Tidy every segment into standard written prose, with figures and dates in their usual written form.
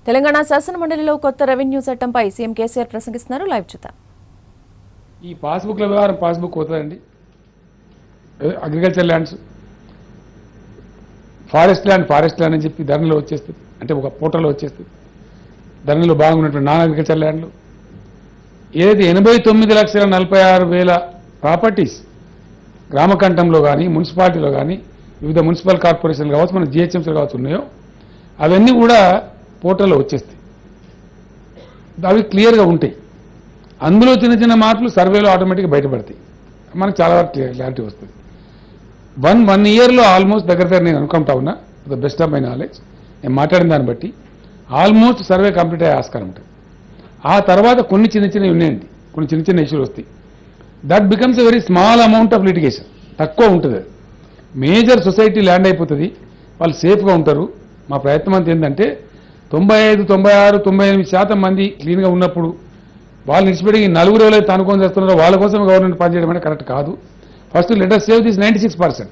తెలంగాణ శాసనమండలిలో కొత్త రెవెన్యూ చట్టంపై CM KCR ప్రసంగిస్తున్నారు. Live చూద్దాం. ఈ పాస్బుక్ల వ్యవహారం పాస్బుక్ పోతుందండి. అగ్రికల్చర్ ల్యాండ్స్, ఫారెస్ట్ ల్యాండ్ అని చెప్పి ధరణిలో వచ్చేస్తుంది, అంటే ఒక పోర్టల్లో వచ్చేస్తుంది. ధరణిలో బాగున్నటువంటి నాన్ అగ్రికల్చర్ ల్యాండ్లు ఏదైతే 89,46,000 ప్రాపర్టీస్ గ్రామకంఠంలో కానీ మున్సిపాలిటీలో కానీ వివిధ మున్సిపల్ కార్పొరేషన్లు కావచ్చు, మన జిహెచ్ఎంసీలు కావచ్చు ఉన్నాయో అవన్నీ కూడా పోర్టల్లో వచ్చేస్తాయి. అవి క్లియర్గా ఉంటాయి. అందులో చిన్న చిన్న మార్పులు సర్వేలో ఆటోమేటిక్గా బయటపడతాయి. మనకు చాలా క్లారిటీ వస్తుంది. వన్ ఇయర్లో ఆల్మోస్ట్ దగ్గర నేను అనుకుంటా ఉన్నా, the best of my knowledge, నేను మాట్లాడిన దాన్ని బట్టి ఆల్మోస్ట్ సర్వే కంప్లీట్ అయ్యే ఆస్కారం ఉంటుంది. ఆ తర్వాత కొన్ని చిన్నవి ఉన్నాయండి, కొన్ని చిన్న ఇష్యూలు వస్తాయి. That becomes a very small amount of litigation, తక్కువ ఉంటుంది. అది మేజర్ సొసైటీ ల్యాండ్ అయిపోతుంది, వాళ్ళు సేఫ్గా ఉంటారు. మా ప్రయత్నం అంతా ఏంటంటే 95, 96, 98% మంది క్లీన్గా ఉన్నప్పుడు వాళ్ళు నిలిచిపెట్టి 4 ఎవరైతే అనుకొని చేస్తున్నారో వాళ్ళ కోసం గవర్నమెంట్ పనిచేయడం అంటే కరెక్ట్ కాదు. First let us save this 96%.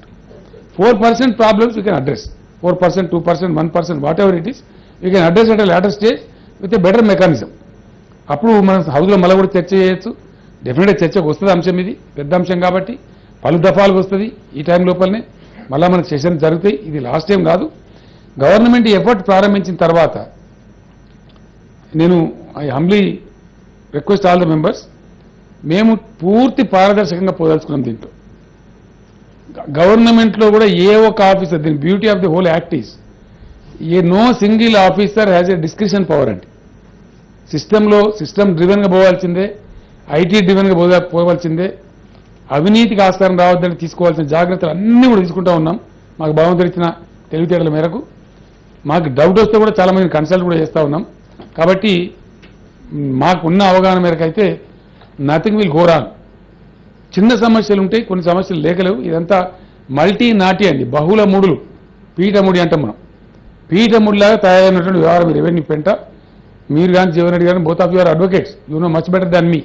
4% problems you can address, 4%, 2%, 1%, what ever it is, you can address at later stage with a better mechanism. అప్పుడు మనం హౌస్లో మళ్ళీ కూడా చర్చ చేయొచ్చు. డెఫినెట్గా చర్చకు వస్తుంది అంశం. ఇది పెద్ద అంశం కాబట్టి పలు దఫాలుగా వస్తుంది. ఈ టైం లోపలనే మళ్ళీ మనకు సెషన్ జరుగుతాయి. ఇది లాస్ట్ టైం కాదు. గవర్నమెంట్ ఎఫర్ట్ ప్రారంభించిన తర్వాత నేను I humbly request all the members, మేము పూర్తి పారదర్శకంగా పోదలుచుకున్నాం. దీంట్లో గవర్నమెంట్లో కూడా ఏ ఒక్క ఆఫీసర్, దీని beauty of the whole act is no single officer has a discretion power అండి. సిస్టమ్ డ్రివెన్గా పోవాల్సిందే, ఐటీ డ్రివెన్గా పోవాల్సిందే. అవినీతికి ఆస్కారం రావద్దని తీసుకోవాల్సిన జాగ్రత్తలు అన్నీ కూడా తీసుకుంటూ ఉన్నాం. మాకు భగవంతుడు ఇచ్చిన తెలివితేటల మేరకు. మాకు డౌట్ వస్తే కూడా చాలా మందిని కన్సల్ట్ కూడా చేస్తూ ఉన్నాం. కాబట్టి మాకున్న అవగాహన మేరకు అయితే నథింగ్ విల్ గో రాంగ్. చిన్న సమస్యలు ఉంటాయి, కొన్ని సమస్యలు లేకలేవు. ఇదంతా మల్టీ నాటి అండి, బహుళ ముడులు, పీఠముడి అంటాం మనం. పీఠముడిలాగా తయారైనటువంటి వ్యవహారం రెవెన్యూ పెంట. మీరు కానీ జీవన్ రెడ్డి గారు, both of your advocates, you know much better than me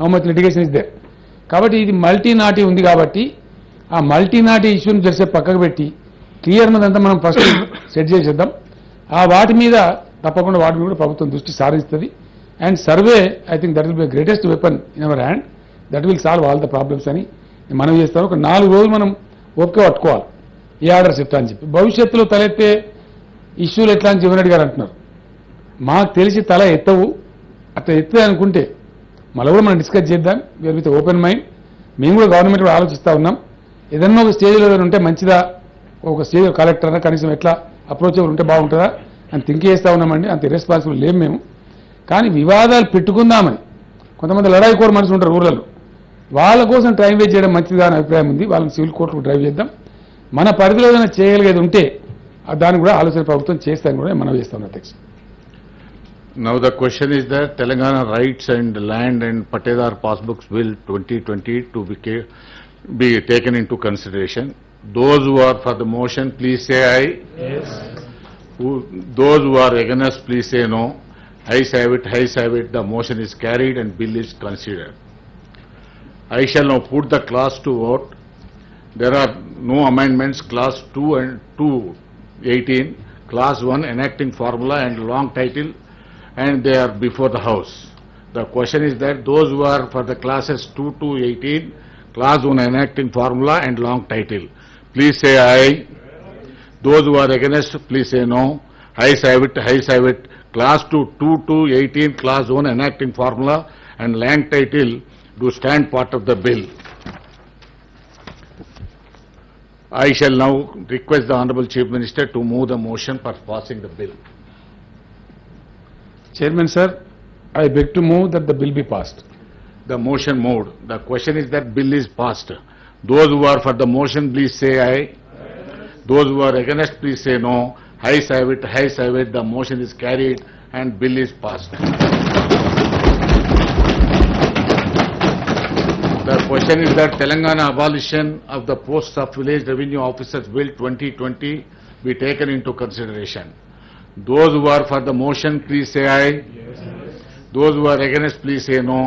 how much litigation is there. కాబట్టి ఇది మల్టీ నాటి ఉంది కాబట్టి ఆ మల్టీ నాటి ఇష్యూని జరిసే పక్కకు పెట్టి క్లియర్ మీదంతా మనం ఫస్ట్ సెట్ చేసేద్దాం. ఆ వాటి మీద తప్పకుండా వాటి మీద కూడా ప్రభుత్వం దృష్టి సారిస్తుంది. And survey, I think that will be greatest weapon in our hand, that will solve all the problems అని మనం చేస్తాను. ఒక 4 రోజులు మనం ఓపిక పట్టుకోవాలి ఏ ఆర్డర్స్ ఎట్లా అని చెప్పి. భవిష్యత్తులో తలెత్తే ఇష్యూలు ఎట్లా అని జీవన్ రెడ్డి గారు అంటున్నారు. మాకు తెలిసి తల ఎత్తవు, అట్లా ఎత్తే అనుకుంటే మళ్ళీ కూడా మనం డిస్కస్ చేద్దాం. We are with open mind. మేము కూడా గవర్నమెంట్ కూడా ఆలోచిస్తూ ఉన్నాం. ఏదన్నా ఒక స్టేజ్లో ఉంటే మంచిదా, ఒక స్టేజ్ కలెక్టర్ అన్నా కనీసం ఎట్లా అప్రోచబుల్ ఉంటే బాగుంటుందా అని థింక్ చేస్తూ ఉన్నామండి. అంత ఇర్రెస్పాన్సిబుల్ లేము మేము. కానీ వివాదాలు పెట్టుకుందామని కొంతమంది లడాయి కోరు మనుషులు ఉంటారు ఊర్లలో, వాళ్ళ కోసం టైం వేస్ట్ చేయడం మంచిదా అని అభిప్రాయం ఉంది. వాళ్ళని సివిల్ కోర్టుకు డ్రైవ్ చేద్దాం. మన పరిధిలో ఏదైనా చేయగలిగేది ఉంటే దాన్ని కూడా ఆలోచన ప్రభుత్వం చేస్తాను కూడా మనం చేస్తాం. అధ్యక్ష, Now the question is that Telangana Rights and Land and Patedar Passbooks Bill 2020 to be taken into consideration. Those who are for the motion, please say aye. yes. Those who are against, please say no. Ayes have it, ayes have it. The motion is carried and bill is considered. I shall now put the class to vote. There are no amendments. Class 2 and 218, Class 1 enacting formula and long title, and they are before the House. The question is that those who are for the classes 2 to 18, Class 1 enacting formula and long title, please say aye. Those who are against, please say no. Ayes have it, ayes have it. Class 2 to 18, Class 1 enacting formula and long title do stand part of the bill. I shall now request the Honorable Chief Minister to move the motion for passing the bill. Chairman sir, I beg to move that the bill be passed. The motion moved. The question is that bill is passed. Those who are for the motion, please say aye. Those who are against, please say no. Ayes have it, ayes have it. The motion is carried and bill is passed. The question is that Telangana abolition of the posts of village revenue officers bill 2020 be taken into consideration. Those who are for the motion, please say aye. Yes. Those who are against, please say no.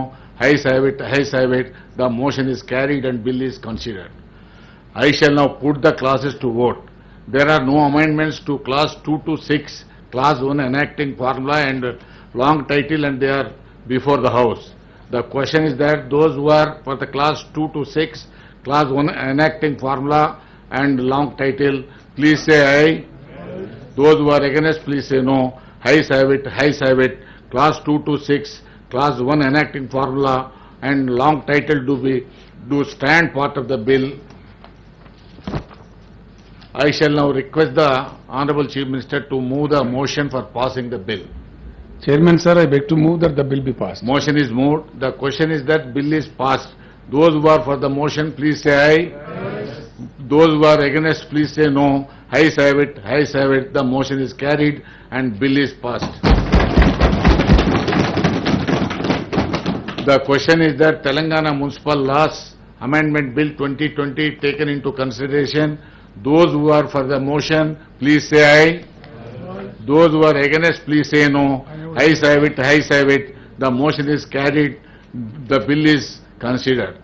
Ayes have it, ayes have it. The motion is carried and bill is considered. I shall now put the classes to vote. There are no amendments to class 2 to 6, Clause 1 enacting formula and long title, and they are before the House. The question is that those who are for the Clause 2 to 6, Clause 1 enacting formula and long title, please say aye. Those who are against, please say no. Ayes have it, ayes have it. Clause 2 to 6, Clause 1 enacting formula and long title do stand part of the bill. I shall now request the Honorable Chief Minister to move the motion for passing the bill. Chairman, sir, I beg to move that the bill be passed. Motion is moved. The question is that bill is passed. Those who are for the motion, please say aye. Those who are against, please say no. Ayes have it, ayes have it. The motion is carried and bill is passed. The question is that Telangana Municipal Laws Amendment Bill 2020 taken into consideration. Those who are for the motion, please say aye. Those who are against, please say no. Ayes have it, ayes have it. The motion is carried. The bill is considered.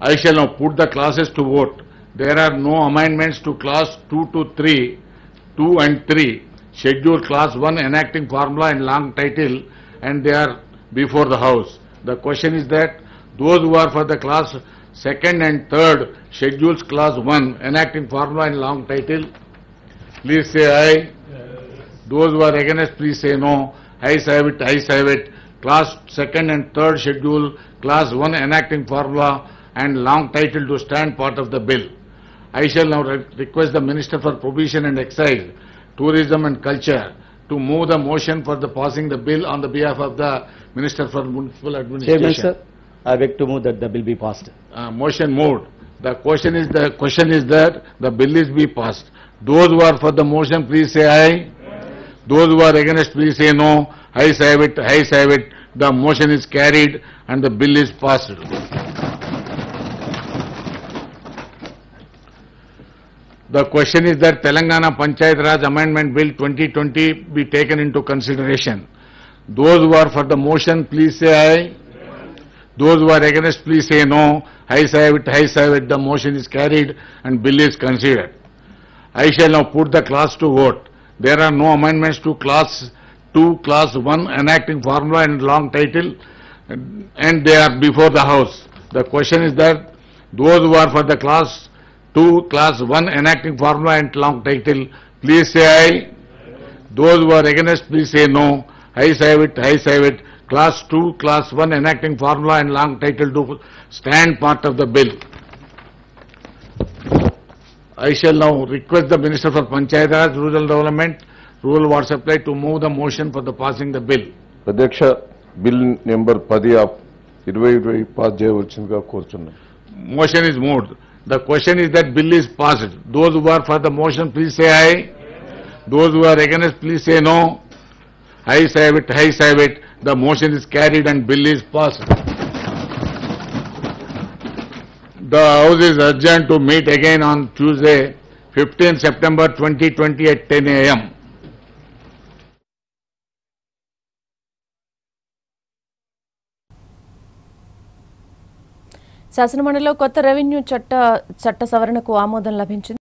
I shall now put the clauses to vote. There are no amendments to Clause 2 to 3, 2 and 3, Schedule Clause 1 enacting formula and long title, and they are before the House. The question is that those who are for the Clause 2nd and 3rd, Schedules Clause 1 enacting formula and long title, please say aye. Those who are against, please say no. Ayes have it, ayes have it. Clause 2nd and 3rd Schedule Clause 1 enacting formula and long title to stand part of the bill. I shall now request the Minister for Provision and Excise, Tourism and Culture to move the motion for the passing the bill on the behalf of the Minister for Municipal Administration. Chairman, sir, I beg to move that the bill be passed. Motion moved. The question is that the bill is be passed. Those who are for the motion, please say aye. Those who are against, please say no. Ayes have it, ayes have it. The motion is carried and the bill is passed. The question is that Telangana Panchayat Raj Amendment Bill 2020 be taken into consideration. Those who are for the motion, please say aye. Those who are against, please say no. Ayes have it, ayes have it. The motion is carried and bill is considered. I shall now put the clause to vote. There are no amendments to Clause 2, Clause 1 enacting formula and long title, and they are before the House. The question is that those who are for the Clause 2, Clause 1 enacting formula and long title, please say aye. Those who are against, please say no. Ayes have it, ayes have it. Clause 2, Clause 1 enacting formula and long title do stand part of the bill. I shall now request the Minister for Panchayat Raj, Rural Development, Rural Water Supply to move the motion for the passing the bill. అధ్యక్ష bill number 10 of 2020 pass చేయవలసిందిగా కోరుచున్నాను. Motion is moved. The question is that bill is passed. Those who are for the motion, please say aye. Those who are against, please say no. Ayes have it, ayes have it. The motion is carried and bill is passed. The House is adjourned to meet again on Tuesday, 15 September 2020 at 10 a.m. శాసనమండలిలో కొత్త revenue చట్ట సవరణకు ఆమోదం లభించింది.